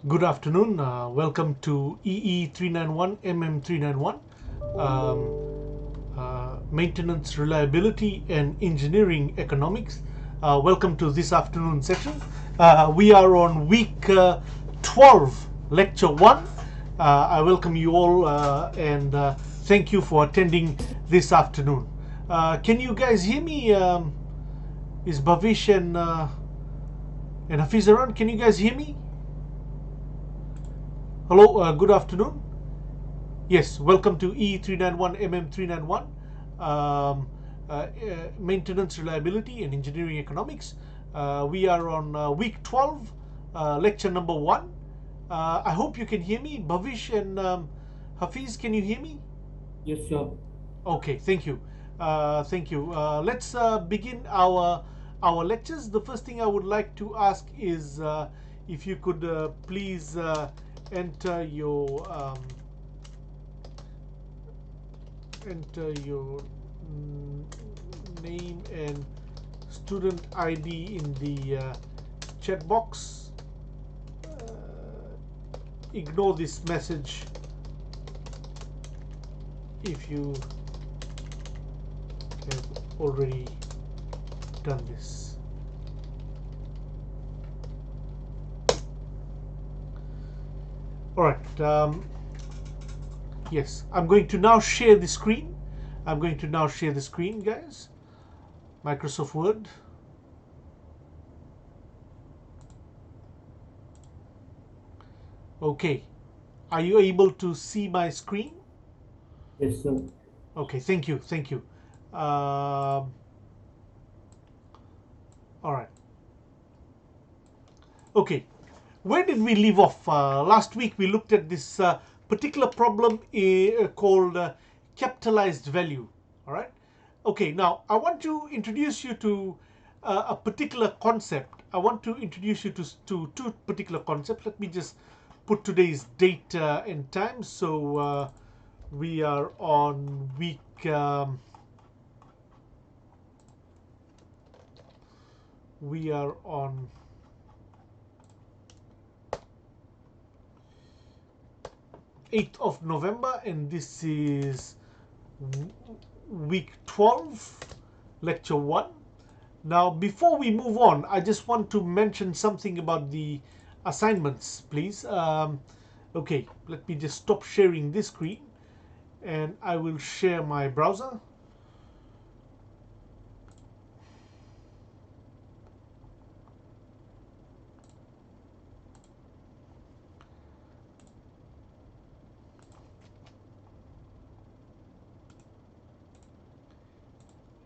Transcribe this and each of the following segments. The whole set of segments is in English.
Good afternoon. Welcome to EE391 MM391 Maintenance Reliability and Engineering Economics. Welcome to this afternoon session. We are on week 12, lecture 1. I welcome you all and thank you for attending this afternoon. Can you guys hear me? Is Bhavish and Hafiz around? Can you guys hear me? Hello, good afternoon. Yes, welcome to E391 MM391 Maintenance Reliability and Engineering Economics. We are on week 12, lecture number 1. I hope you can hear me. Bhavish and Hafiz, can you hear me? Yes, sir. Okay, thank you. Thank you. Let's begin our lectures. The first thing I would like to ask is if you could please enter your name and student ID in the chat box. Ignore this message if you have already done this. All right. Yes, I'm going to now share the screen. Guys. Microsoft Word. Okay. Are you able to see my screen? Yes, sir. Okay, thank you. All right. Okay, where did we leave off? Last week we looked at this particular problem called capitalized value. All right. Okay, now I want to introduce you to a particular concept. I want to introduce you to two particular concepts. Let me just put today's date and time. So we are on week. We are on 8th of November, and this is week 12, lecture 1. Now, before we move on, I just want to mention something about the assignments, please. Okay, let me just stop sharing this screen, and I will share my browser.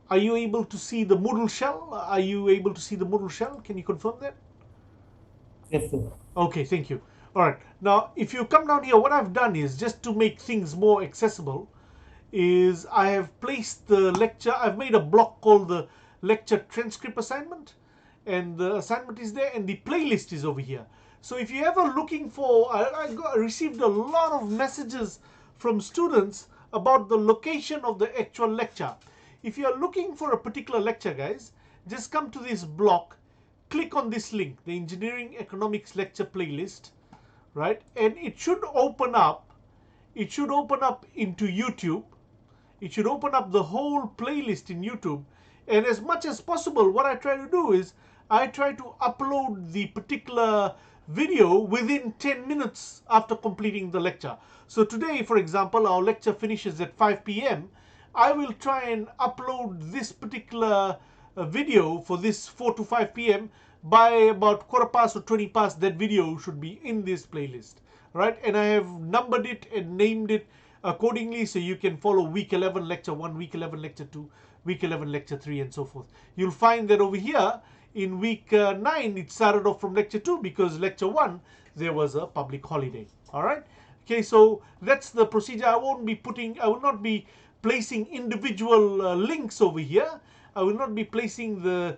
Are you able to see the Moodle shell? Are you able to see the Moodle shell? Can you confirm that? Yes, sir. Okay, thank you. All right. Now, if you come down here, what I've done is just to make things more accessible is I have placed the lecture. I've made a block called the lecture transcript assignment, and the assignment is there, and the playlist is over here. So if you're ever looking for, I received a lot of messages from students about the location of the actual lecture. If you are looking for a particular lecture, guys, just come to this block, click on this link, the Engineering Economics Lecture Playlist, right? And it should open up. It should open up into YouTube. It should open up the whole playlist in YouTube. And as much as possible, what I try to do is I try to upload the particular video within 10 minutes after completing the lecture. So today, for example, our lecture finishes at 5 p.m. I will try and upload this particular video for this 4 to 5 p.m. by about quarter past or 20 past. That video should be in this playlist, right? And I have numbered it and named it accordingly, so you can follow week 11 lecture 1, week 11 lecture 2, week 11 lecture 3, and so forth. You'll find that over here in week 9 it started off from lecture 2 because lecture 1 there was a public holiday. All right. Okay, so that's the procedure. I will not be placing individual links over here. I will not be placing the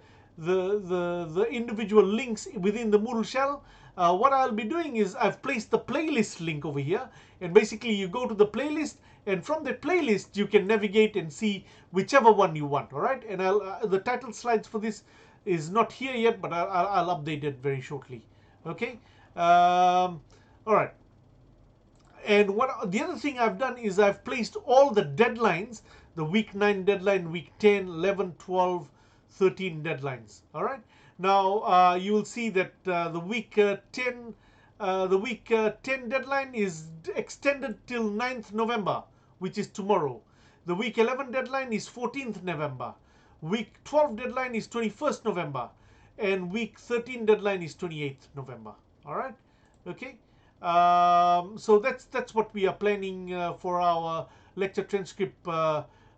individual links within the Moodle shell. What I'll be doing is I've placed the playlist link over here, and basically you go to the playlist, and from the playlist you can navigate and see whichever one you want. All right, and the title slides for this is not here yet, but I'll update it very shortly. Okay. All right. And what the other thing I've done is I've placed all the deadlines, the week 9 deadline, week 10, 11, 12, 13 deadlines. All right. Now you will see that the week 10 10 deadline is extended till 9th November, which is tomorrow. The week 11 deadline is 14th November. Week 12 deadline is 21st November. And week 13 deadline is 28th November. All right. Okay. So that's what we are planning for our lecture transcript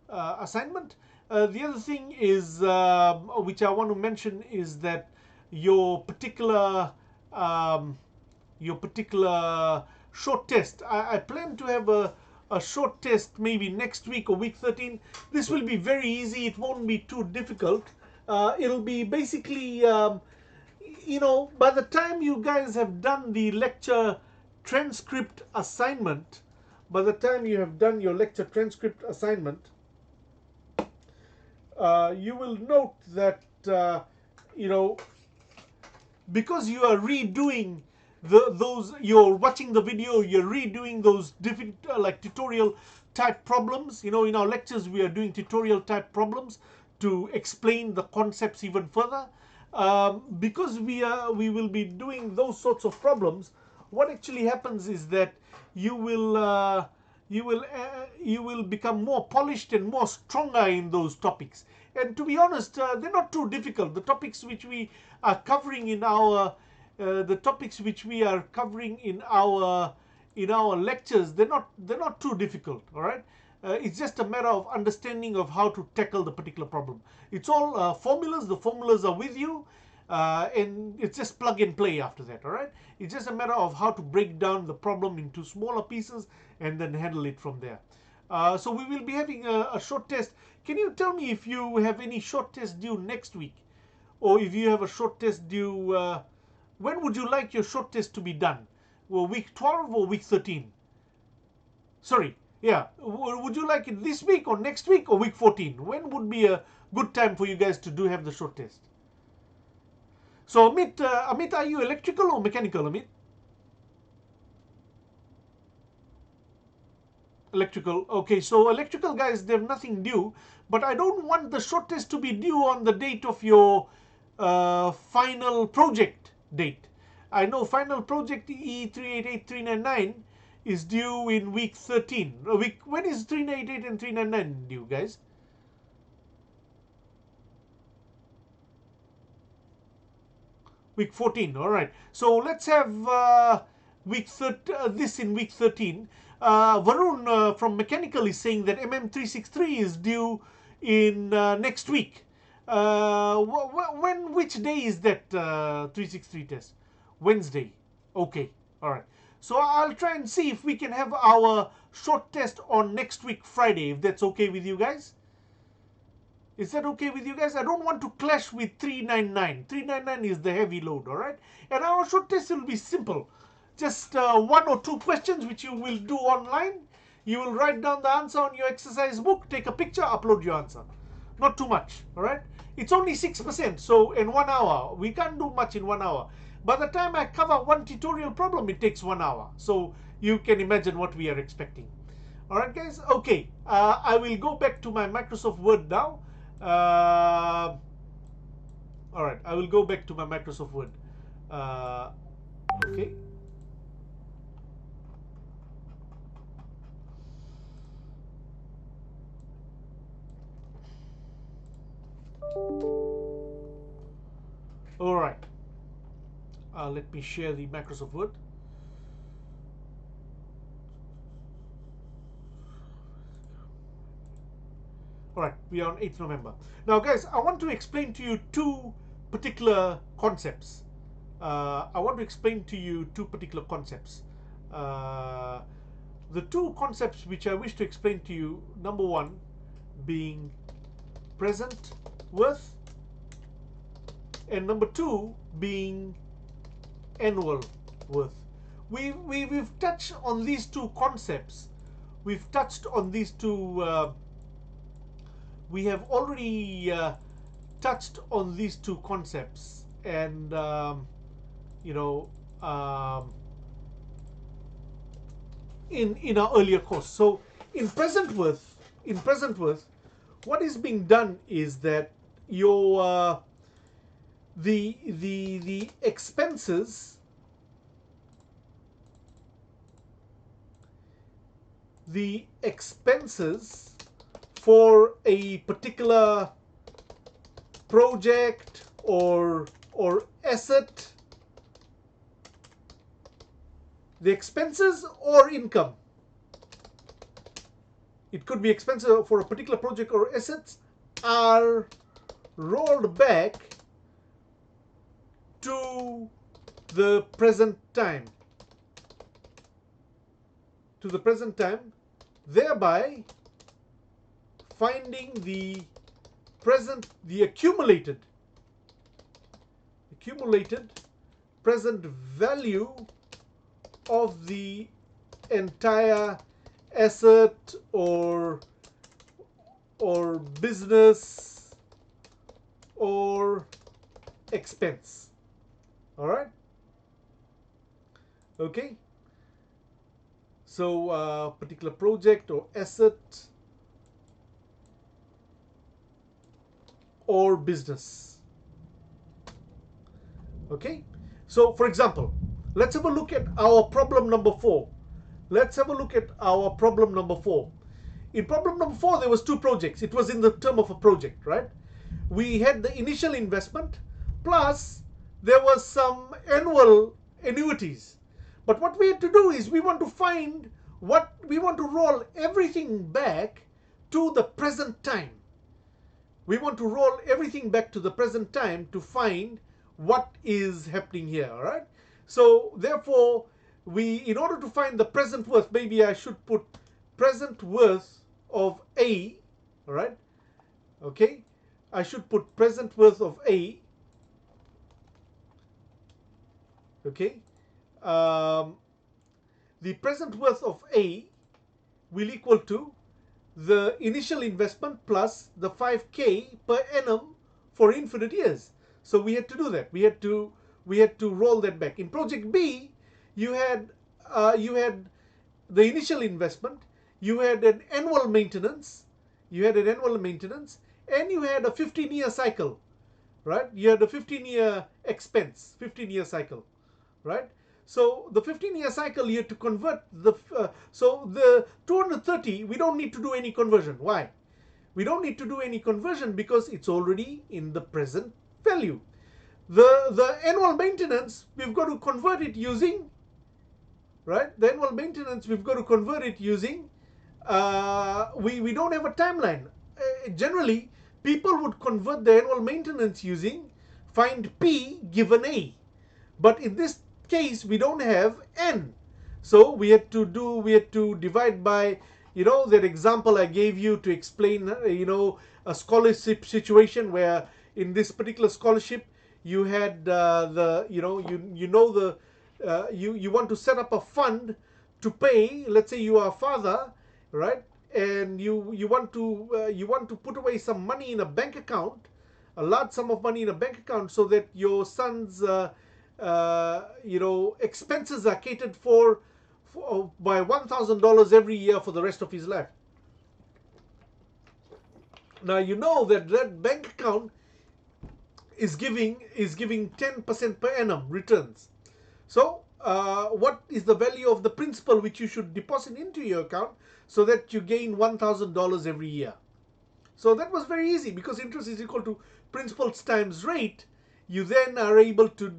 assignment. The other thing is, which I want to mention, is that your particular um, short test. I plan to have a short test maybe next week or week 13. This will be very easy. It won't be too difficult. It'll be basically, by the time you guys have done the lecture transcript assignment, by the time you have done your lecture transcript assignment, you will note that, you know, because you are redoing you're watching the video, you're redoing those different like tutorial type problems. In our lectures we are doing tutorial type problems to explain the concepts even further. Because we will be doing those sorts of problems, what actually happens is that you will become more polished and more stronger in those topics. And to be honest, they're not too difficult. The topics which we are covering in our lectures, they're not too difficult. All right. It's just a matter of understanding of how to tackle the particular problem. It's all formulas. The formulas are with you, and it's just plug and play after that. All right. It's just a matter of how to break down the problem into smaller pieces and then handle it from there. So we will be having a short test. Can you tell me if you have any short test due next week, or if you have a short test due? When would you like your short test to be done? Well, week 12 or week 13? Sorry, yeah. Would you like it this week or next week or week 14? When would be a good time for you guys to have the short test? So Amit, are you electrical or mechanical, Amit? Electrical. Okay, so electrical guys, they have nothing due, but I don't want the short test to be due on the date of your final project date. I know final project E388399 is due in week 13. When is 388 and 399 due, guys? Week 14. All right. So let's have this in week 13. Varun from Mechanical is saying that MM363 is due in next week. Which day is that 363 test? Wednesday. Okay. All right. So I'll try and see if we can have our short test on next week Friday, if that's okay with you guys. Is that okay with you guys? I don't want to clash with 399. 399 is the heavy load, all right? And our short test will be simple. Just 1 or 2 questions which you will do online. You will write down the answer on your exercise book, take a picture, upload your answer. Not too much, all right? It's only 6%, so in 1 hour. We can't do much in 1 hour. By the time I cover one tutorial problem, it takes 1 hour. So you can imagine what we are expecting. All right, guys? Okay, I will go back to my Microsoft Word now. All right, I will go back to my Microsoft Word. Okay. All right. Let me share the Microsoft Word. All right, we are on 8th November. Now, guys, I want to explain to you 2 particular concepts. The 2 concepts which I wish to explain to you, number 1 being present worth, and number 2 being annual worth. We've touched on these 2 concepts. We've touched on these 2 we have already touched on these 2 concepts, and um, in our earlier course. So in present worth, what is being done is that your the expenses, for a particular project or asset, the expenses or income, it could be expenses for a particular project or assets, are rolled back to the present time, thereby finding the accumulated present value of the entire asset or business or expense. All right. Okay. So particular project or asset or business. Okay. So for example, let's have a look at our problem number 4. In problem number 4, there was 2 projects. It was in the term of a project, right? We had the initial investment, plus there was some annual annuities. But what we had to do is we want to roll everything back to the present time. We want to roll everything back to the present time to find what is happening here, all right? So therefore, in order to find the present worth, maybe I should put present worth of A, all right? Okay, I should put present worth of A. Okay, the present worth of A will equal to the initial investment plus the 5k per annum for infinite years. So we had to do that. We had to roll that back. In project B, you had the initial investment, you had an annual maintenance, and you had a 15-year cycle, right? You had a 15-year expense, 15-year cycle, right? So the 15-year cycle, you have to convert so the 230, we don't need to do any conversion. Why? We don't need to do any conversion because it's already in the present value. The annual maintenance, we've got to convert it using, right? The annual maintenance, we've got to convert it using, we don't have a timeline. Generally, people would convert the annual maintenance using find P given A. But in this case, we don't have N. So we had to divide by, that example I gave you to explain, a scholarship situation where in this particular scholarship, you had you want to set up a fund to pay. Let's say you are a father, right? And you want to put away some money in a bank account, a large sum of money in a bank account, so that your son's expenses are catered for by $1,000 every year for the rest of his life. Now you know that bank account is giving 10% per annum returns. So what is the value of the principal which you should deposit into your account so that you gain $1,000 every year? So that was very easy, because interest is equal to principal times rate. You then are able to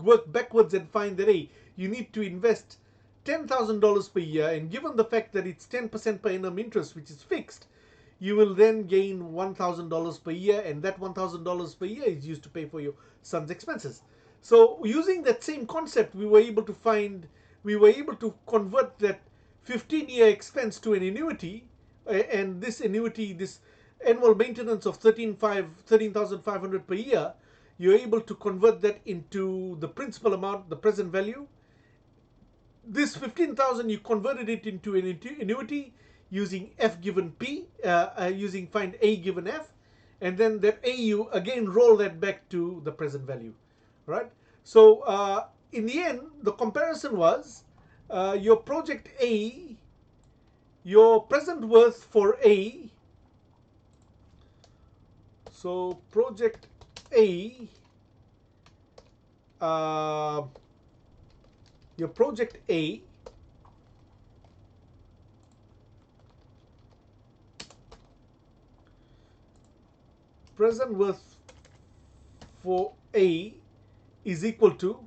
work backwards and find that, hey, you need to invest $10,000 per year, and given the fact that it's 10% per annum interest, which is fixed, you will then gain $1,000 per year, and that $1,000 per year is used to pay for your son's expenses. So using that same concept, we were able to convert that 15-year expense to an annuity, and this annuity, this annual maintenance of $13,500 per year, you're able to convert that into the principal amount, the present value. This 15,000, you converted it into an annuity using F given P, using find A given F, and then that A, you again roll that back to the present value, right? So in the end, the comparison was your project A, your present worth for A. So project A, your project A present worth for A is equal to,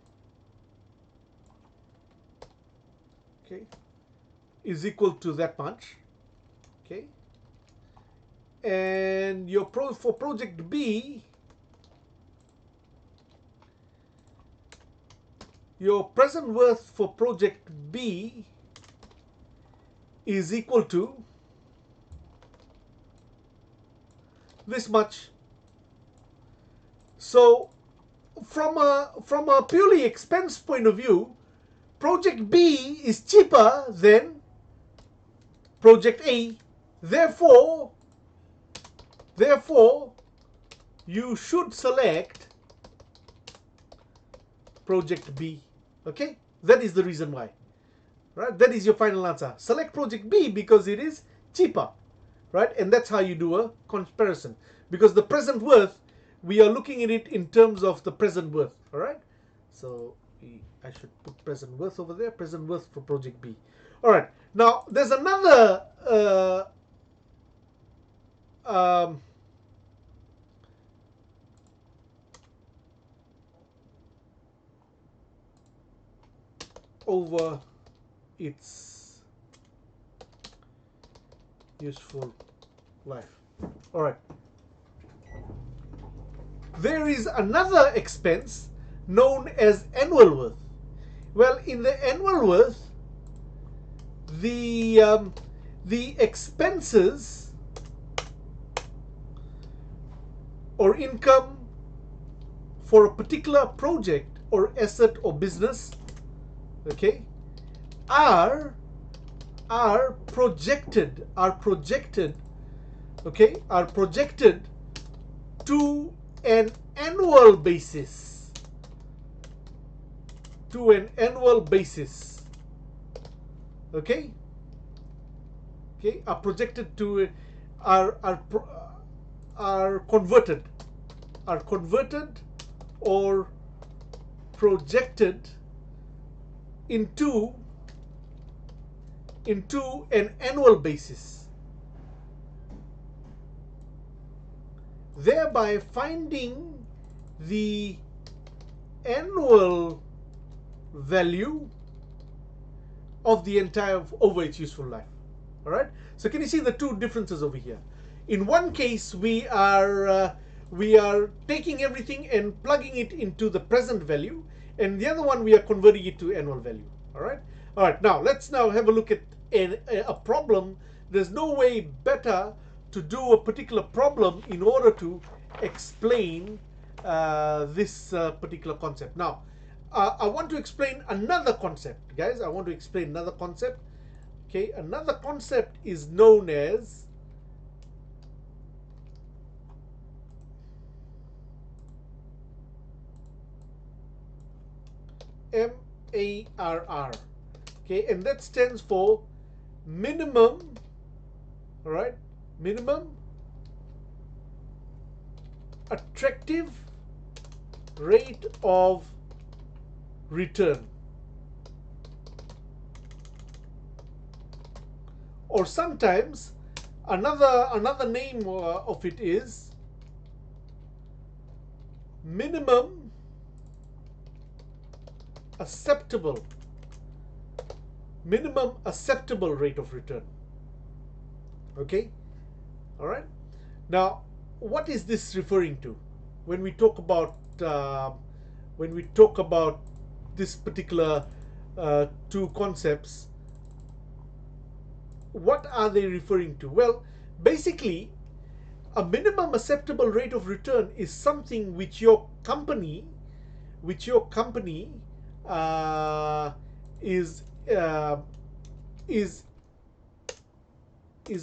okay, is equal to that much, okay, and your for project B, your present worth for project B is equal to this much. So from a purely expense point of view, project B is cheaper than project A. Therefore, you should select project B. Okay, that is the reason why. Right, that is your final answer. Select project B because it is cheaper, right? And that's how you do a comparison, because the present worth, we are looking at it in terms of the present worth. All right, so I should put present worth over there, present worth for project B. All right, now there's another over its useful life. All right, there is another expense known as annual worth. Well, in the annual worth, the expenses or income for a particular project or asset or business, okay, are projected, okay, are projected to an annual basis, okay, are projected to, are converted or projected into an annual basis, thereby finding the annual value of the entire over its useful life. All right, so can you see the two differences over here? In one case, we are taking everything and plugging it into the present value, and the other one we are converting it to annual value. All right, now let's now have a look at a problem. There's no way better to do a particular problem in order to explain this particular concept. Now I want to explain another concept, guys. I want to explain another concept. Okay, another concept is known as MARR. Okay, and that stands for minimum, all right, minimum attractive rate of return, or sometimes another name of it is minimum acceptable rate of return. Okay, all right, now what is this referring to when we talk about this particular two concepts? What are they referring to? Well, basically, a minimum acceptable rate of return is something which your company is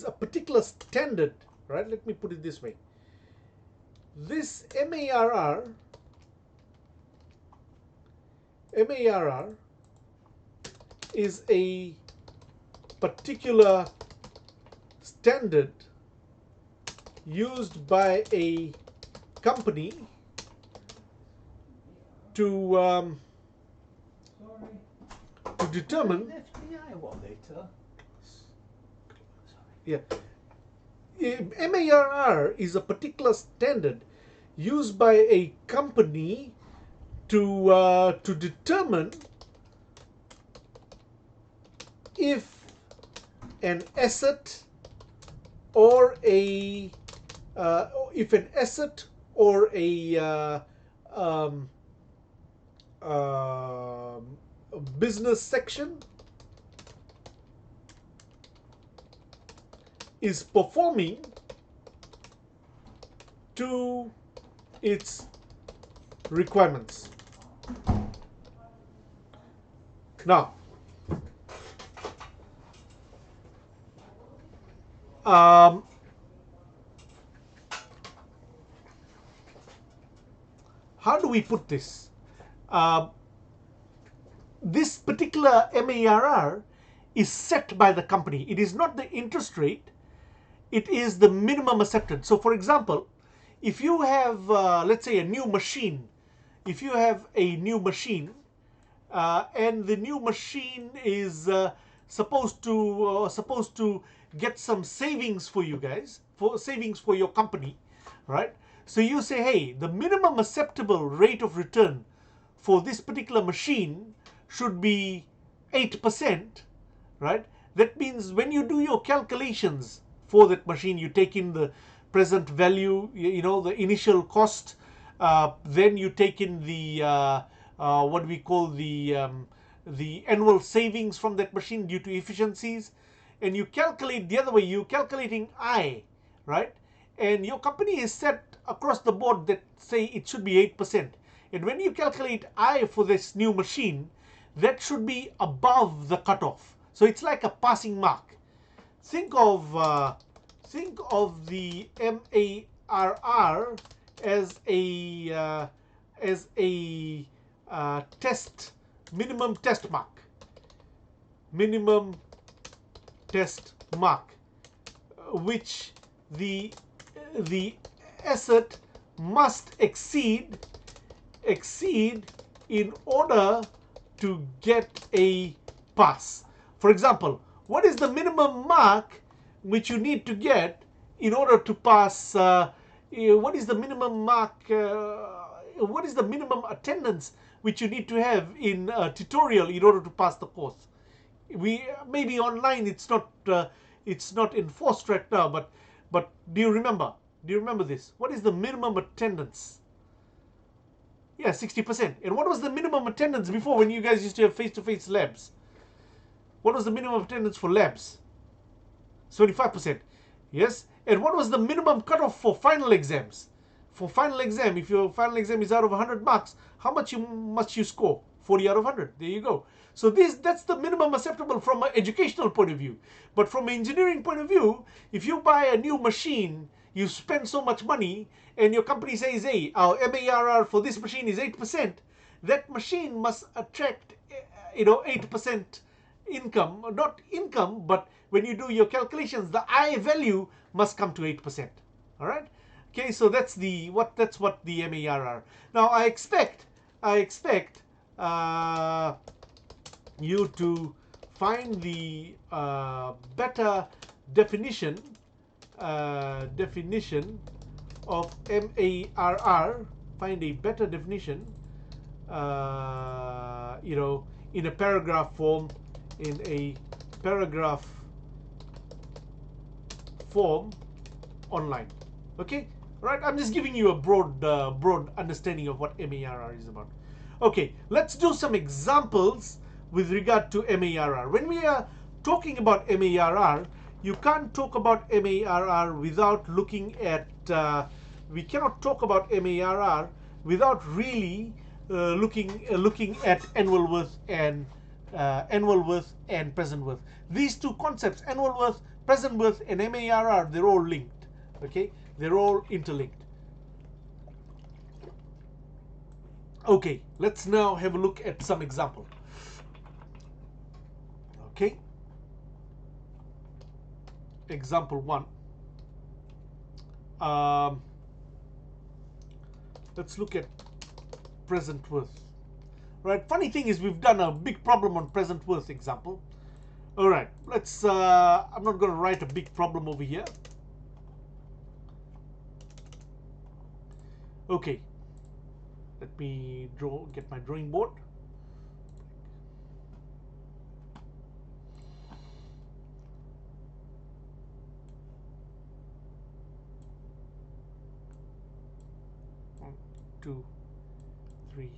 a particular standard, right? Let me put it this way. This MARR MARR is a particular standard used by a company to determine. Yeah, MARR is a particular standard used by a company to determine if an asset or a um, business section is performing to its requirements. Now, how do we put this? This particular MARR is set by the company. It is not the interest rate. It is the minimum accepted. So, for example, if you have, let's say, a new machine, if you have a new machine and the new machine is supposed to get some savings for you guys, for savings for your company, right? So you say, hey, the minimum acceptable rate of return for this particular machine should be 8%, right? That means when you do your calculations for that machine, you take in the present value, you know, the initial cost, then you take in the what we call the annual savings from that machine due to efficiencies, and you calculate the other way. You're calculating I, right? And your company is set across the board that say it should be 8%. And when you calculate I for this new machine, that should be above the cutoff. So it's like a passing mark. Think of the MARR as a minimum test mark, which the asset must exceed in order to get a pass. For example, what is the minimum mark which you need to get in order to pass? What is the minimum mark? What is the minimum attendance which you need to have in a tutorial in order to pass the course? Maybe online it's not enforced right now, but do you remember? Do you remember this? What is the minimum attendance? Yeah, 60%. And what was the minimum attendance before, when you guys used to have face-to-face labs? What was the minimum attendance for labs? 75%. Yes. And what was the minimum cutoff for final exams? For final exam, if your final exam is out of 100 marks, how much must you score? 40 out of 100. There you go. So that's the minimum acceptable from an educational point of view. But from an engineering point of view, if you buy a new machine, you spend so much money, and your company says, hey, our MARR for this machine is 8%, that machine must attract 8% income. Not income, but when you do your calculations, the I value must come to 8%. All right. Okay, so that's what the MARR. Now I expect you to find the better definition of MARR. Find a better definition, in a paragraph form, online. Okay. Right, I'm just giving you a broad understanding of what MARR is about. Okay, let's do some examples with regard to MARR. When we are talking about MARR, you can't talk about MARR without looking at, we cannot talk about MARR without really looking at annual worth and present worth. These two concepts, annual worth, present worth, and MARR, they're all linked. Okay, they're all interlinked. Okay, let's now have a look at some example. Okay, example 1. Let's look at present worth. Right, funny thing is we've done a big problem on present worth example. All right, let's I'm not going to write a big problem over here. Okay, let me get my drawing board. One, two, three,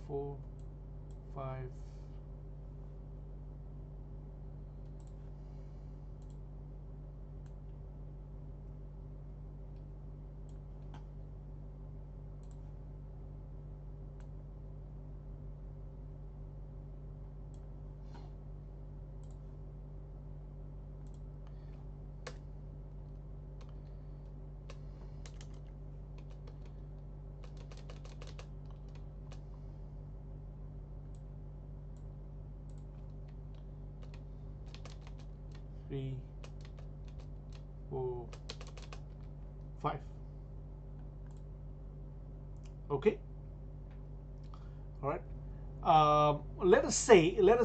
4, 5. 3, 4, 5. Okay. All right. Let us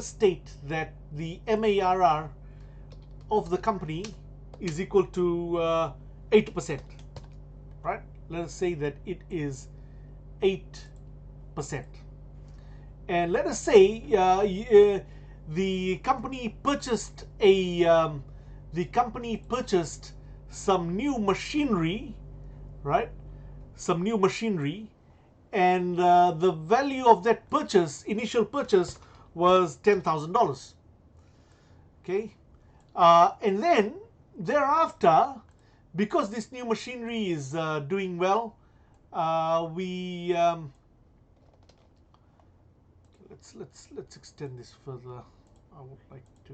state that the MARR of the company is equal to 8%. Right. Let us say that it is 8%. And let us say the company purchased some new machinery, right? Some new machinery, and the value of that initial purchase, was $10,000. Okay, and then thereafter, because this new machinery is doing well, we let's extend this further. I would like to.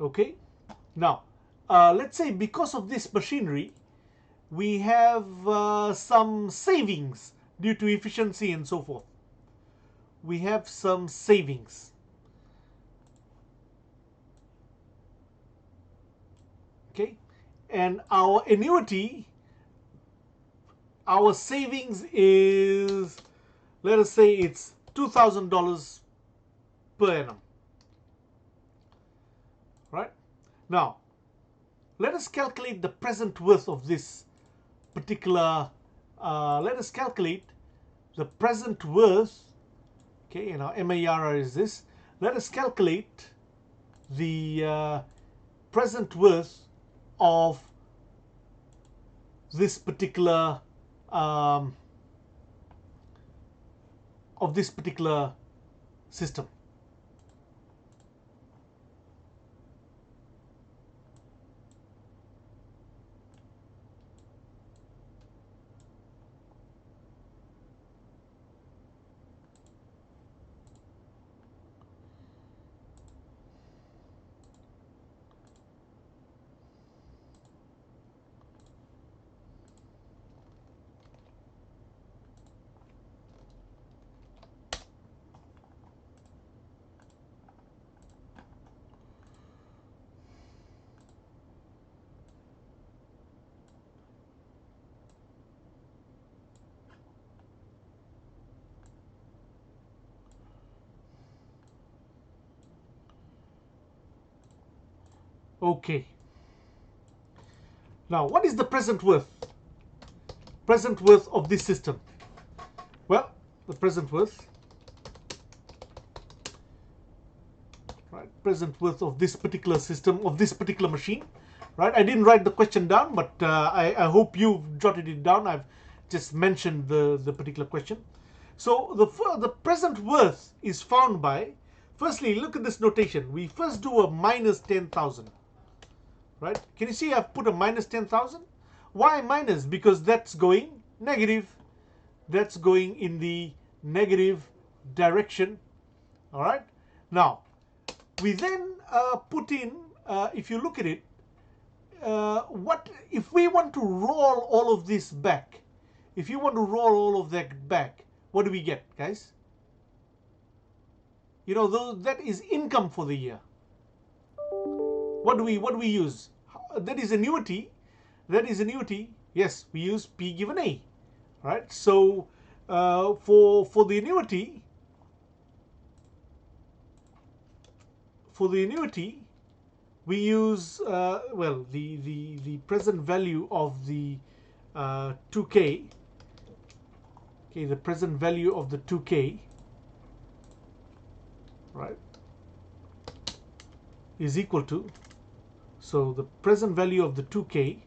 Okay, now let's say because of this machinery, we have some savings due to efficiency and so forth. We have some savings. Okay, and our annuity, our savings is, let us say it's $2,000 per annum. Right? Now, let us calculate the present worth of this particular, let us calculate the present worth, okay, and our MARR is this. Let us calculate the present worth of this particular system. Okay. Now, what is the present worth? Present worth of this system? Well, the present worth, right? Present worth of this particular system, of this particular machine, right? I didn't write the question down, but I hope you've jotted it down. I've just mentioned the particular question. So the present worth is found by, firstly, look at this notation. We first do a minus 10,000, right? Can you see I've put a minus 10,000? Why minus? Because that's going negative. That's going in the negative direction. All right. Now we then put in, if you look at it, what if we want to roll all of this back? If you want to roll all of that back, what do we get, guys? You know, that is income for the year. What do we use? That is annuity. That is annuity. Yes, we use P given A, right? So for the annuity, we use well, the present value of the 2K. Okay, the present value of the 2K, right, is equal to, so the present value of the 2K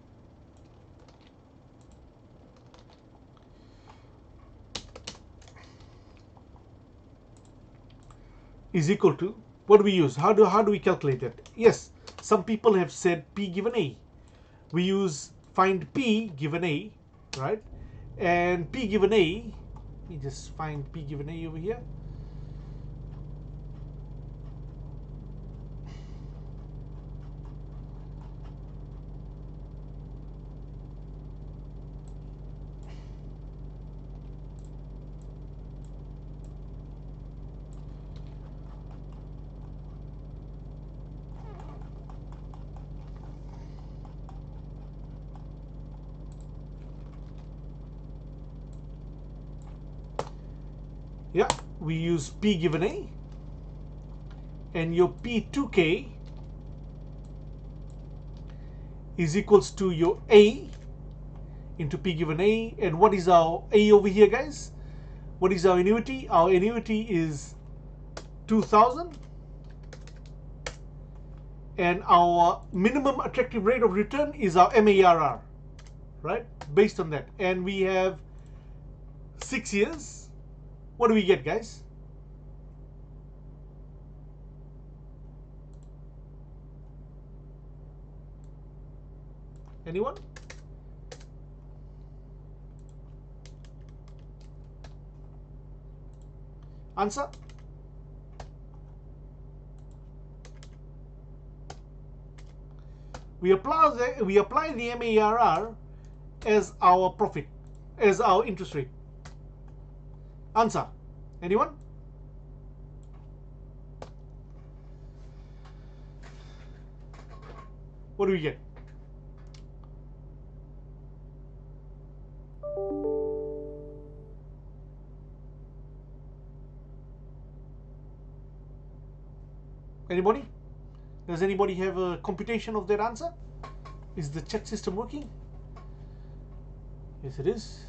is equal to, what do we use? How do we calculate that? Yes, some people have said P given A. We use find P given A, right? And P given A, let me just find P given A over here. Yeah, we use P given A, and your P2K is equals to your A into P given A. And what is our A over here, guys? What is our annuity? Our annuity is 2,000, and our minimum attractive rate of return is our MARR, right? Based on that, and we have 6 years. What do we get, guys? Anyone? Answer? We apply the MARR as our profit, as our interest rate. Answer? Anyone? What do we get? Anybody? Does anybody have a computation of that answer? Is the chat system working? Yes, it is.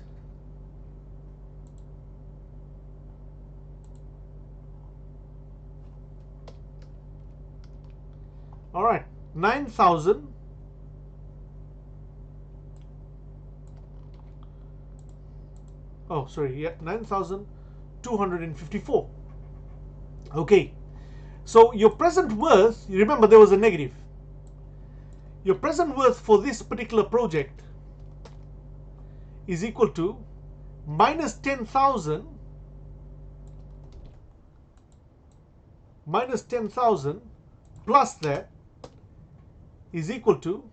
All right, 9,000. Oh, sorry, yeah, 9,254. Okay, so your present worth, you remember there was a negative. Your present worth for this particular project is equal to minus 10,000 plus that is equal to,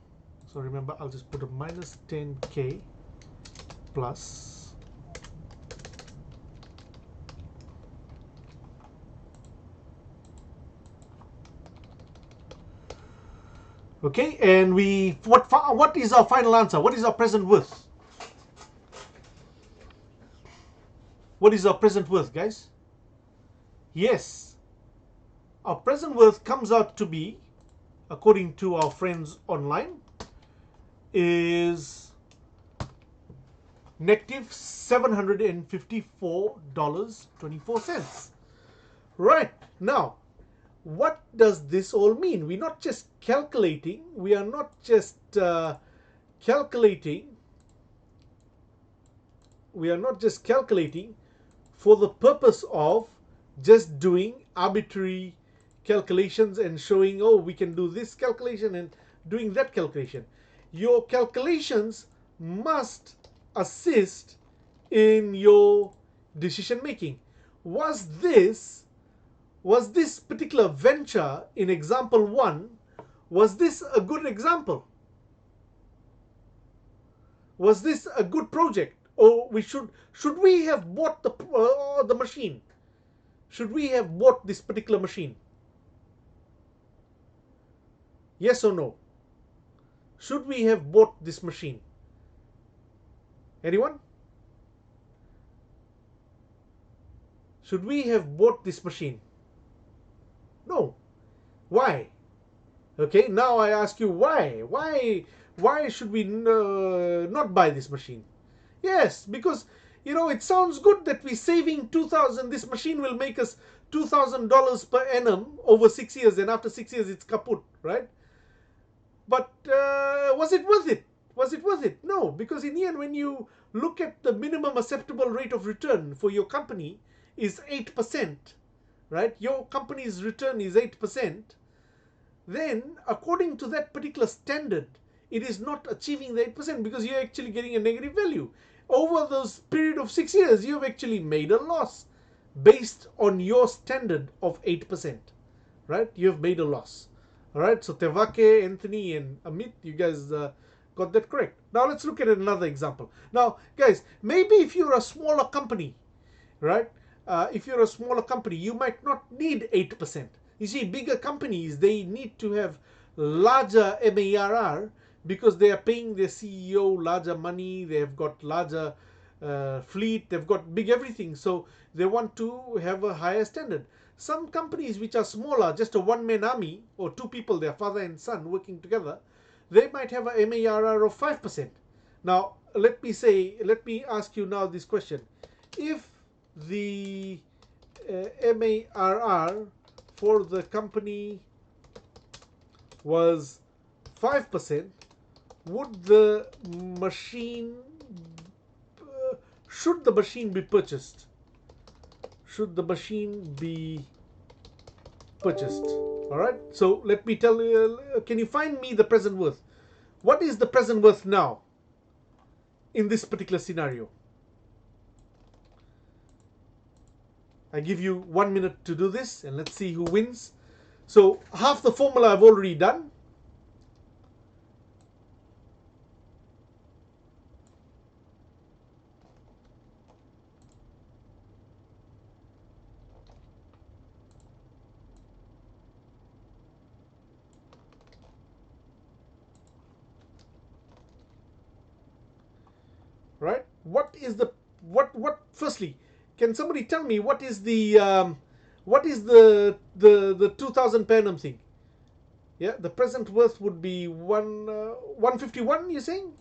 so remember, I'll just put a minus 10K plus okay, and what is our final answer? What is our present worth? What is our present worth, guys? Yes, our present worth comes out to be, according to our friends online, is negative $754.24. Right, now what does this all mean? We're not just calculating, we are not just calculating just calculating for the purpose of just doing arbitrary calculations and showing, oh, we can do this calculation and doing that calculation. Your calculations must assist in your decision making. Was this particular venture in example 1, was this a good example? Was this a good project? Or should we have bought the machine? Should we have bought this particular machine? Yes or no? Should we have bought this machine? Anyone? Should we have bought this machine? No. Why? Okay, now I ask you why. Why should we not buy this machine? Yes, because it sounds good that we're saving 2,000. This machine will make us $2,000 per annum over 6 years, and after 6 years it's kaput, right? But was it worth it? Was it worth it? No, because in the end, when you look at the minimum acceptable rate of return for your company is 8%, right? Your company's return is 8%. Then, according to that particular standard, it is not achieving the 8% because you're actually getting a negative value. Over those period of 6 years, you've actually made a loss based on your standard of 8%, right? You've made a loss. All right, so Tevake, Anthony, and Amit, you guys got that correct. Now let's look at another example. Now, guys, maybe if you're a smaller company, right? If you're a smaller company, you might not need 8%. You see, bigger companies, they need to have larger MARR because they are paying their CEO larger money. They have got larger fleet. They've got big everything. So they want to have a higher standard. Some companies which are smaller, just a one-man army or two people, their father and son working together, they might have a MARR of 5%. Now, let me ask you now this question. If the MARR for the company was 5%, would the machine, should the machine be purchased? Should the machine be purchased? All right. So let me tell you. Can you find me the present worth? What is the present worth now in this particular scenario? I give you 1 minute to do this, and let's see who wins. So half the formula I've already done. Right? What is the firstly, can somebody tell me what is the 2000 per annum thing? Yeah, the present worth would be 151, you're saying?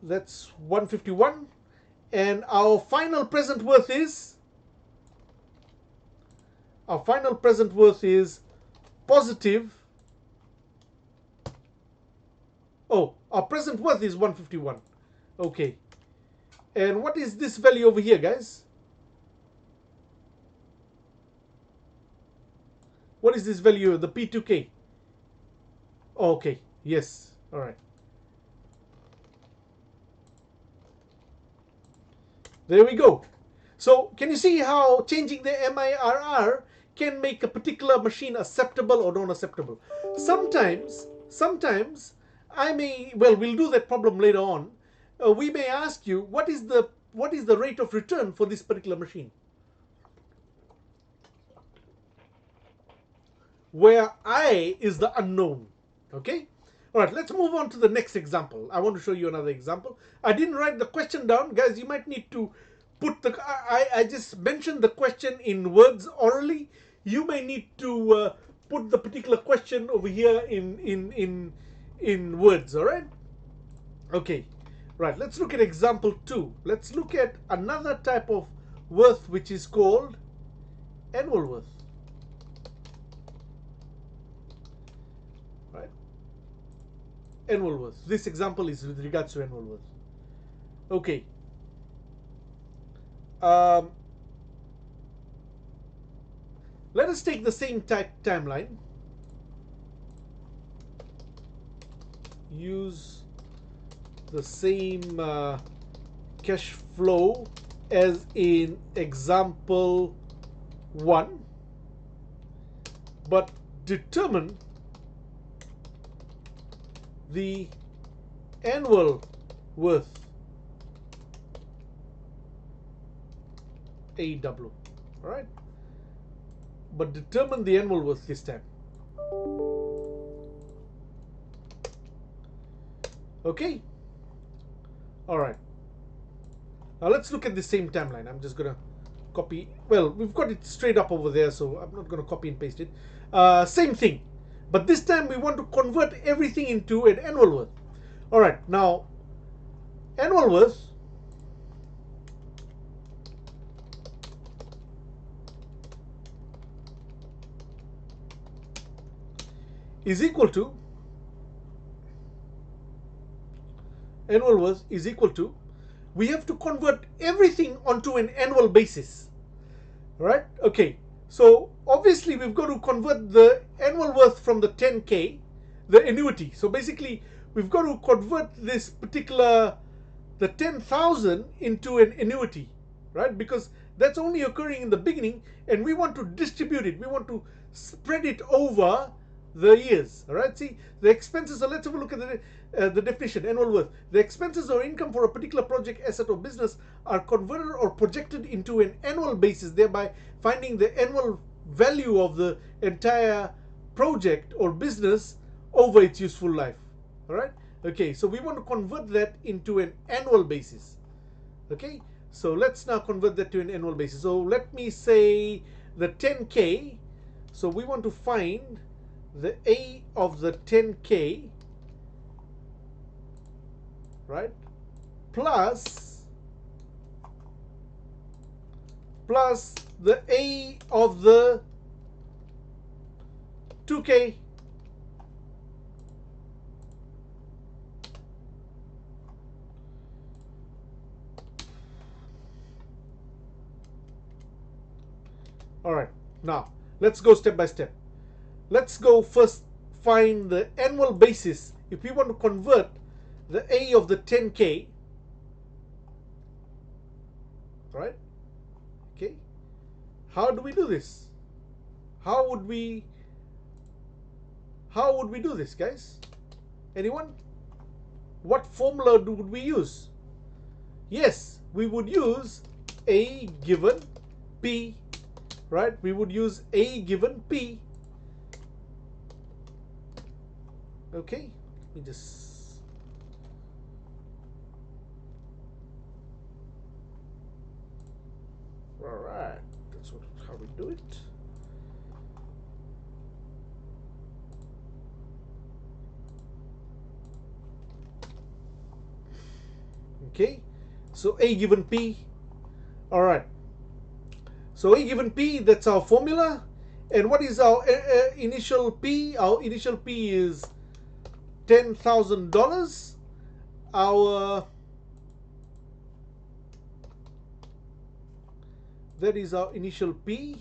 That's 151. And our final present worth is positive. Oh, our present worth is 151. Okay. And what is this value over here, guys? What is this value? The P2K. Oh, okay. Yes. All right. There we go. So can you see how changing the MARR can make a particular machine acceptable or non-acceptable? Sometimes I may, well, we'll do that problem later on. We may ask you, what is the rate of return for this particular machine? Where I is the unknown. Okay? All right, let's move on to the next example. I want to show you another example. I didn't write the question down. Guys, you might need to put the... I just mentioned the question in words orally. You may need to put the particular question over here in words, all right? Okay, right. Let's look at example 2. Let's look at another type of worth which is called annual worth. annual worth. This example is with regards to annual worth. Okay. Um, Let us take the same timeline. Use the same cash flow as in example 1, but determine the annual worth AW. Alright? But determine the annual worth this time. Okay? Alright. Now let's look at the same timeline. I'm just gonna copy. Well, we've got it straight up over there, so I'm not gonna copy and paste it. Same thing, but this time we want to convert everything into an annual worth. Alright, now annual worth is equal to we have to convert everything onto an annual basis. Right? Okay, so obviously we've got to convert the annual worth from the 10K, the annuity. So basically we've got to convert this particular, the 10,000 into an annuity, right? Because that's only occurring in the beginning, and we want to distribute it. We want to spread it over the years. All right. See the expenses. So let's have a look at the definition. Annual worth: the expenses or income for a particular project, asset, or business are converted or projected into an annual basis, thereby finding the annual value of the entire project or business over its useful life. All right. Okay, so we want to convert that into an annual basis. Okay, so let's now convert that to an annual basis. So let me say the 10K. So we want to find the A of the 10K, right, plus the A of the 2K. All right, now let's go step by step. Let's go first find the annual basis. If we want to convert the A of the 10K, right? Okay, how do we do this? How would we do this, guys? Anyone? What formula would we use? Yes, we would use A given P, right? We would use A given P. Okay, let me just all right, that's how we do it. Okay, so A given P. All right, so A given P, that's our formula. And what is our initial P? Our initial P is $10,000. That is our initial P.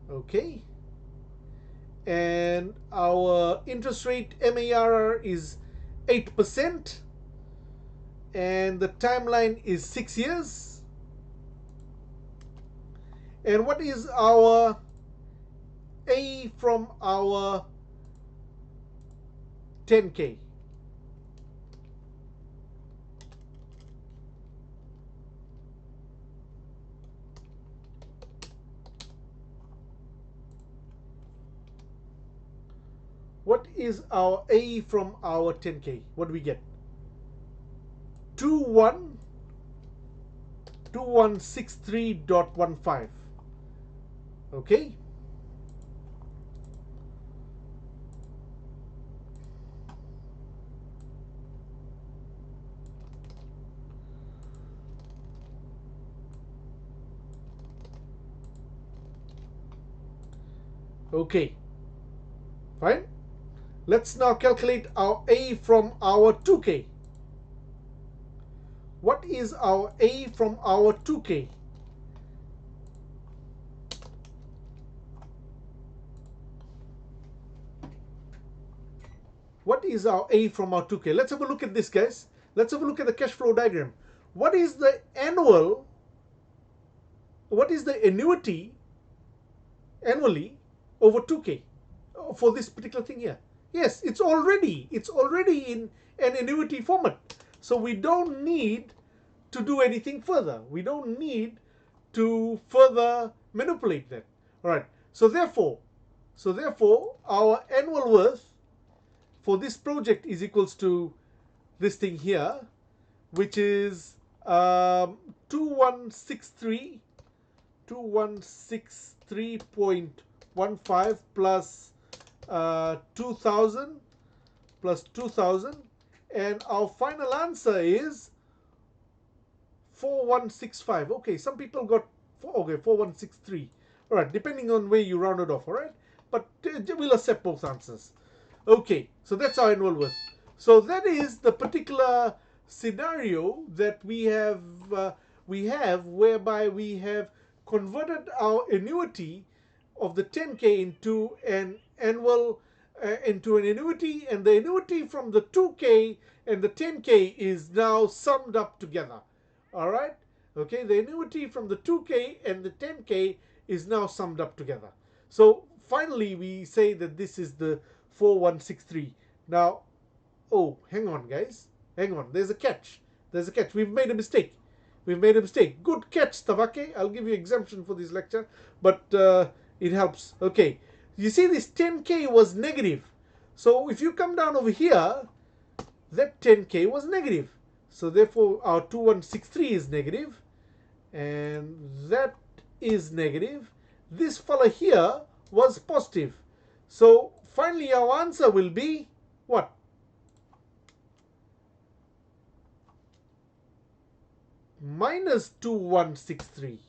Okay, and our interest rate MARR is 8%, and the timeline is 6 years. And what is our A from our 10K? What is our A from our 10K? What do we get? 2163.15. Okay. Okay. Fine. Let's now calculate our A from our 2K. What is our A from our 2K? What is our A from our 2K? Let's have a look at this, guys. Let's have a look at the cash flow diagram. What is the annual, what is the annuity annually over 2K for this particular thing here? Yes, it's already in an annuity format. So we don't need to do anything further. We don't need to further manipulate that. All right. So therefore, our annual worth for this project is equals to this thing here, which is 2163 2163.15 plus 2000 plus 2000, and our final answer is 4165. Okay, some people got 4163. All right, depending on where you rounded off. All right, but we'll accept both answers. Okay, so that's our annual worth. So that is the particular scenario that we have whereby we have converted our annuity of the 10K into an annual into an annuity, and the annuity from the 2K and the 10K is now summed up together. All right, okay, the annuity from the 2K and the 10K is now summed up together. So finally we say that this is the 4163. Now, oh, hang on, guys, hang on, there's a catch. We've made a mistake. Good catch, Tavake. I'll give you exemption for this lecture, but it helps. Okay, you see this 10K was negative. So if you come down over here, that 10K was negative. So therefore our 2163 is negative, and that is negative. This fella here was positive. So finally our answer will be what? Minus 2163.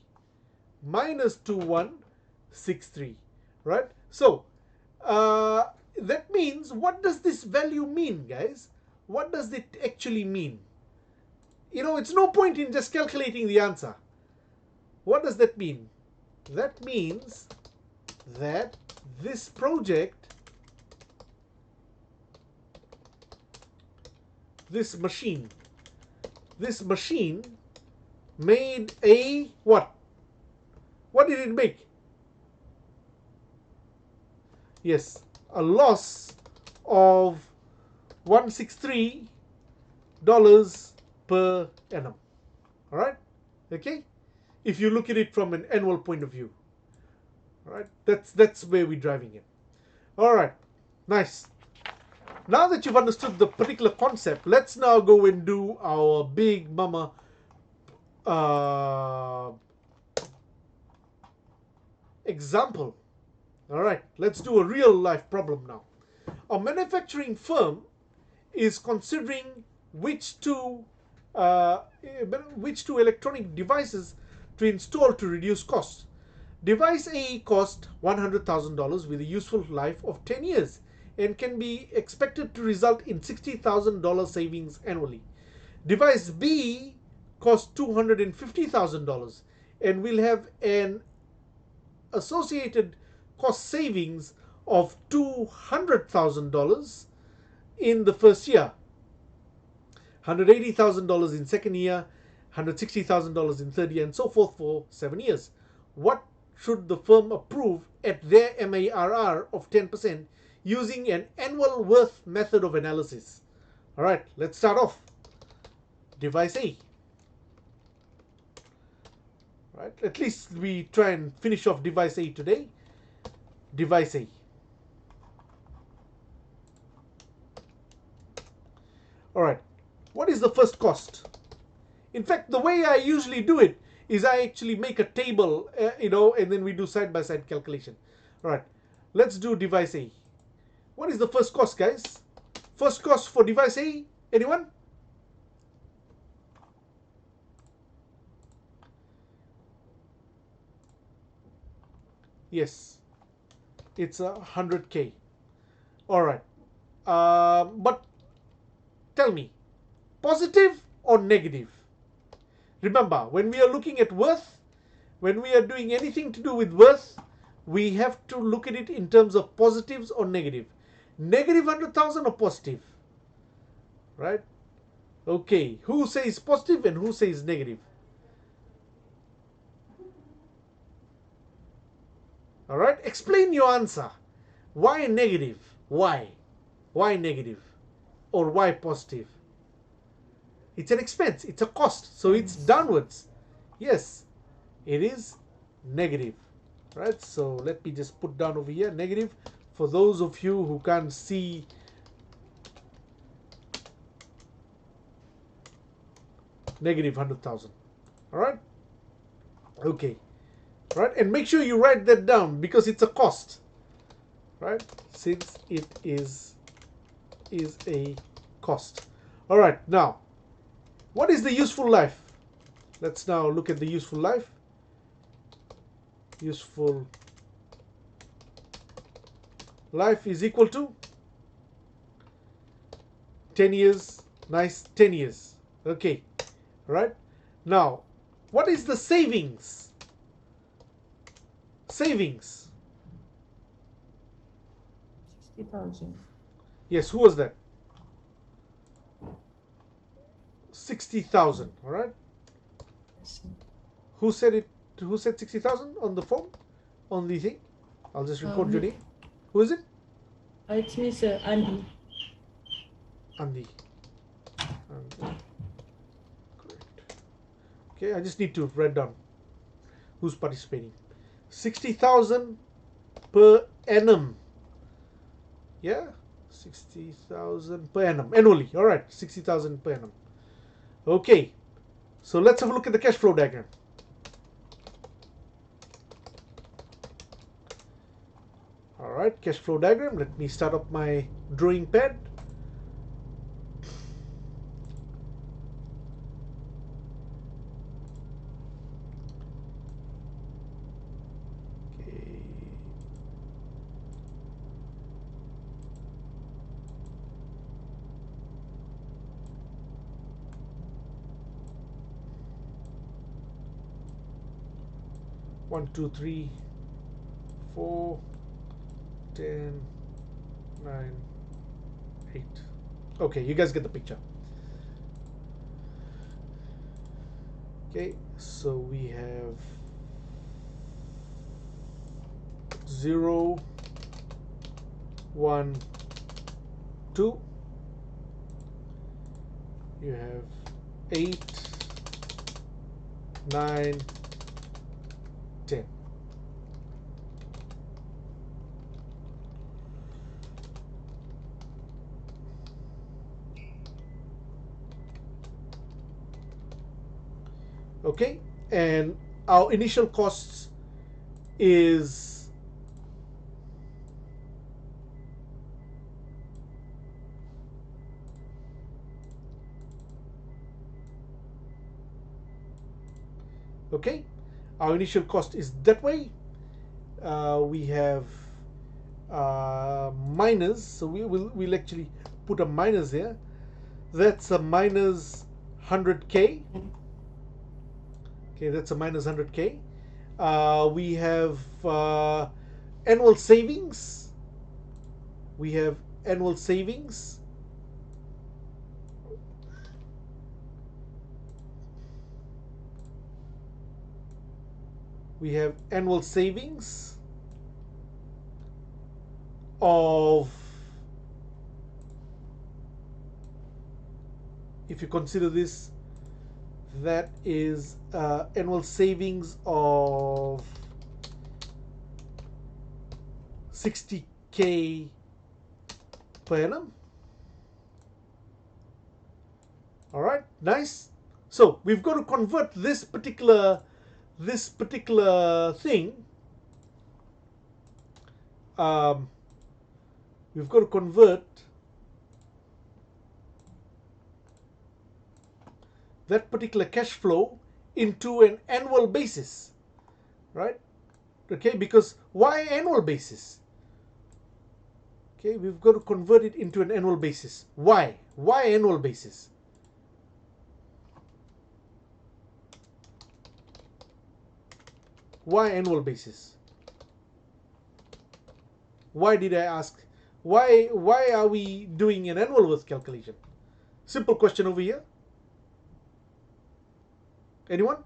Minus 2163. Right? So that means, what does this value mean, guys? What does it actually mean? You know, it's no point in just calculating the answer. What does that mean? That means that this project, this machine made a what? What did it make? Yes, a loss of $163 per annum. All right? Okay? If you look at it from an annual point of view. All right? That's where we're driving it. All right. Nice. Now that you've understood the particular concept, let's now go and do our big mama example. All right, let's do a real life problem now. A manufacturing firm is considering which two electronic devices to install to reduce costs. Device A cost $100,000 with a useful life of 10 years and can be expected to result in $60,000 savings annually. Device B costs $250,000 and will have an associated cost savings of $200,000 in the first year, $180,000 in second year, $160,000 in third year, and so forth for 7 years. What should the firm approve at their MARR of 10% using an annual worth method of analysis? All right, let's start off. Device A. Right, at least we try and finish off device A today. Device A. All right, what is the first cost? In fact, the way I usually do it is I actually make a table, and then we do side-by-side calculation. All right, let's do device A. What is the first cost, guys? First cost for device A, anyone? Yes, it's 100K. All right, But tell me, positive or negative? Remember, when we are looking at worth, when we are doing anything to do with worth, we have to look at it in terms of positives or negative. Negative 100,000 or positive? Right? Okay, who says positive and who says negative? All right, explain your answer. Why negative? Why? Why negative? Or why positive? It's an expense, it's a cost, so it's downwards. Yes, it is negative. Right, so let me just put down over here negative for those of you who can't see. Negative 100,000. All right, okay, right, and make sure you write that down because it's a cost, right, since it is a cost. All right, now what is the useful life? Let's now look at the useful life. Useful life is equal to 10 years. Nice, 10 years. Okay, right, now what is the savings? Savings. 60,000. Yes, who was that? 60,000. All right, Yes. who said it? Who said 60,000 on the phone, on the thing? I'll just record your name. Who is it? It's Mr. Andy. Andy. Correct. Okay, I just need to write down who's participating. 60,000 per annum. Yeah, 60,000 per annum, annually. All right, 60,000 per annum. Okay, so let's have a look at the cash flow diagram. All right, cash flow diagram. Let me start up my drawing pad. Okay. One, two, three, 4, 10, 9, 8. Okay, you guys get the picture. Okay, so we have 0, 1, 2. You have 8, 9, 10. Okay, and our initial costs is okay, our initial cost is that way. We have minus, so we'll actually put a minus here. That's a minus 100k. Okay, that's a minus 100k. We have annual savings. We have annual savings. We have annual savings of, if you consider this, that is annual savings of 60k per annum. All right, nice. So we've got to convert this particular thing. We've got to convert that particular cash flow into an annual basis, right? Okay, because why annual basis? Okay, we've got to convert it into an annual basis. Why? Why annual basis? Why annual basis? Why did I ask? Why are we doing an annual worth calculation? Simple question over here. Anyone?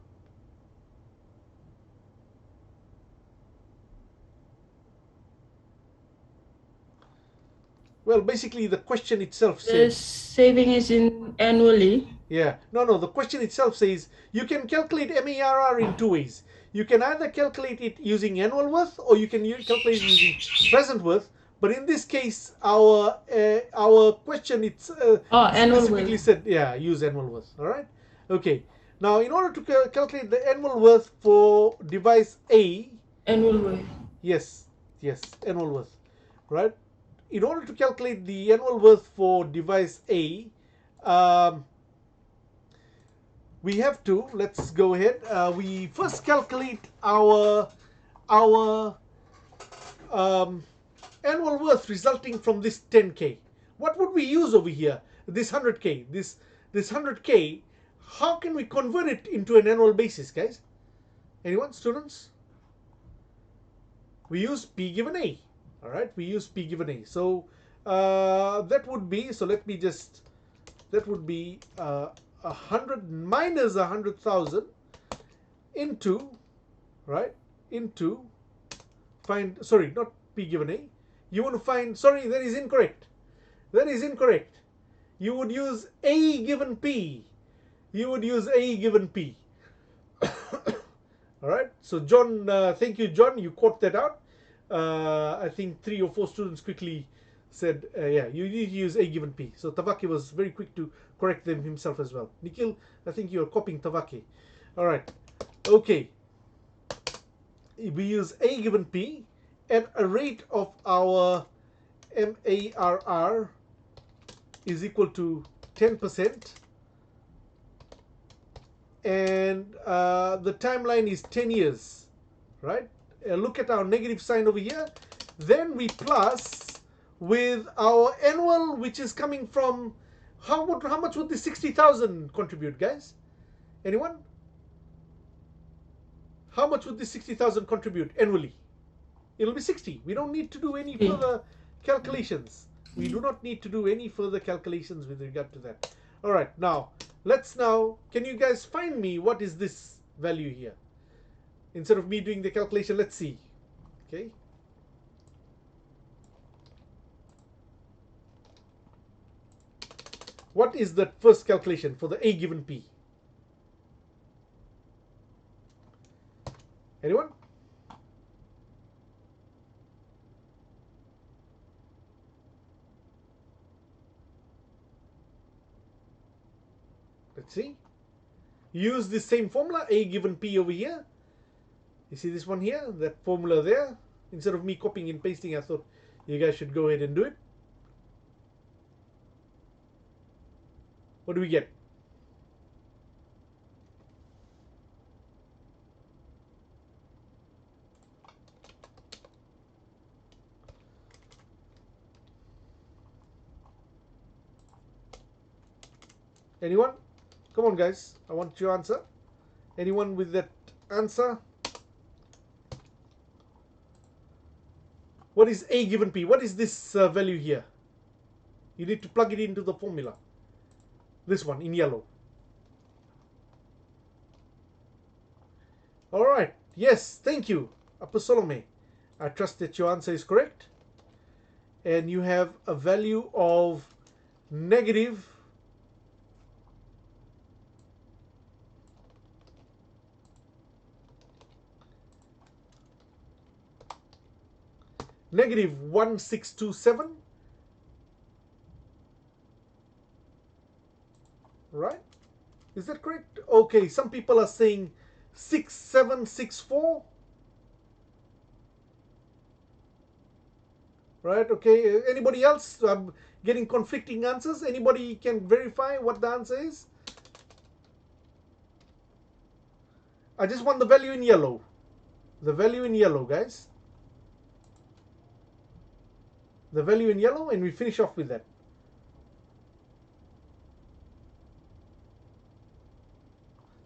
Well, basically the question itself The says, saving is in annually. yeah, no, the question itself says you can calculate MARR in two ways. You can either calculate it using annual worth or you can calculate it using present worth. But in this case, our question it's Annual specifically worth. said, yeah, use annual worth. All right, okay. Now, in order to calculate the annual worth for device A, Annual worth. yes, annual worth, right? In order to calculate the annual worth for device A, um, we have to, let's go ahead, we first calculate our um, annual worth resulting from this 10k. What would we use over here? This 100k, this 100k, how can we convert it into an annual basis, guys? Anyone, students? We use P given A. All right, we use P given A. So that would be, so let me just, that would be 100 minus 100,000 into, right, into, find, sorry, not P given A. You want to find, sorry, that is incorrect. That is incorrect. You would use A given P. You would use A given P. All right. So John, thank you, John. You caught that out. I think 3 or 4 students quickly said, yeah, you need to use A given P. So Tavaki was very quick to correct them himself as well. Nikhil, I think you're copying Tavaki. All right. Okay. We use A given P at a rate of our MARR is equal to 10%. And the timeline is 10 years, right? Look at our negative sign over here. Then we plus with our annual, which is coming from, how much would the 60,000 contribute, guys? Anyone? How much would the 60,000 contribute annually? It'll be 60. We don't need to do any further calculations. We do not need to do any further calculations with regard to that. All right, now, can you guys find me what is this value here? Instead of me doing the calculation, let's see. Okay. What is the first calculation for the A given P? Anyone? Let's see. Use the same formula, A given P over here. You see this one here, that formula there? Instead of me copying and pasting, I thought you guys should go ahead and do it. What do we get? Anyone? Come on, guys. I want your answer. Anyone with that answer? What is A given P? What is this value here? You need to plug it into the formula. This one in yellow. All right. Yes, thank you, Aposolome. I trust that your answer is correct. And you have a value of negative negative 1627, right? Is that correct? Okay, some people are saying 6764, right? Okay, anybody else? I'm getting conflicting answers. Anybody can verify what the answer is? I just want the value in yellow. The value in yellow, guys. the value in yellow, and we finish off with that.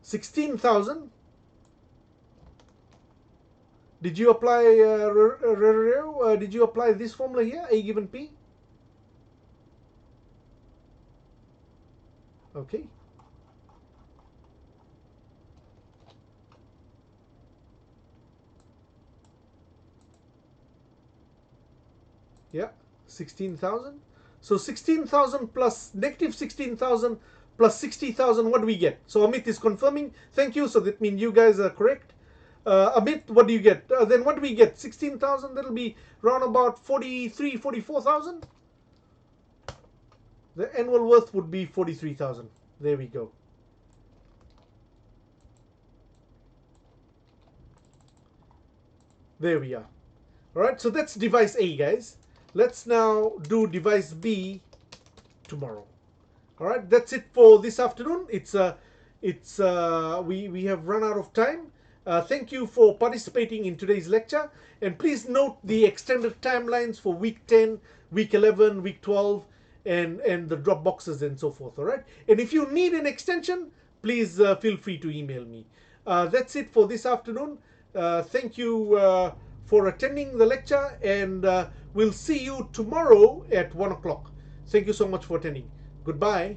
$16,000. Did you apply did you apply this formula here, A given P? Okay. Yeah, 16,000. So 16,000 plus negative 16,000 plus 60,000, what do we get? So Amit is confirming. Thank you. So that means you guys are correct. Amit, what do you get? Then what do we get? 16,000, that'll be round about 43, 44,000. The annual worth would be 43,000. There we go. There we are. All right, so that's device A, guys. Let's now do device B tomorrow. All right, that's it for this afternoon. We have run out of time. Thank you for participating in today's lecture, and please note the extended timelines for week 10, week 11, week 12, and the drop boxes and so forth. All right, and if you need an extension, please feel free to email me. That's it for this afternoon. Thank you for attending the lecture, and we'll see you tomorrow at 1 o'clock. Thank you so much for attending. Goodbye.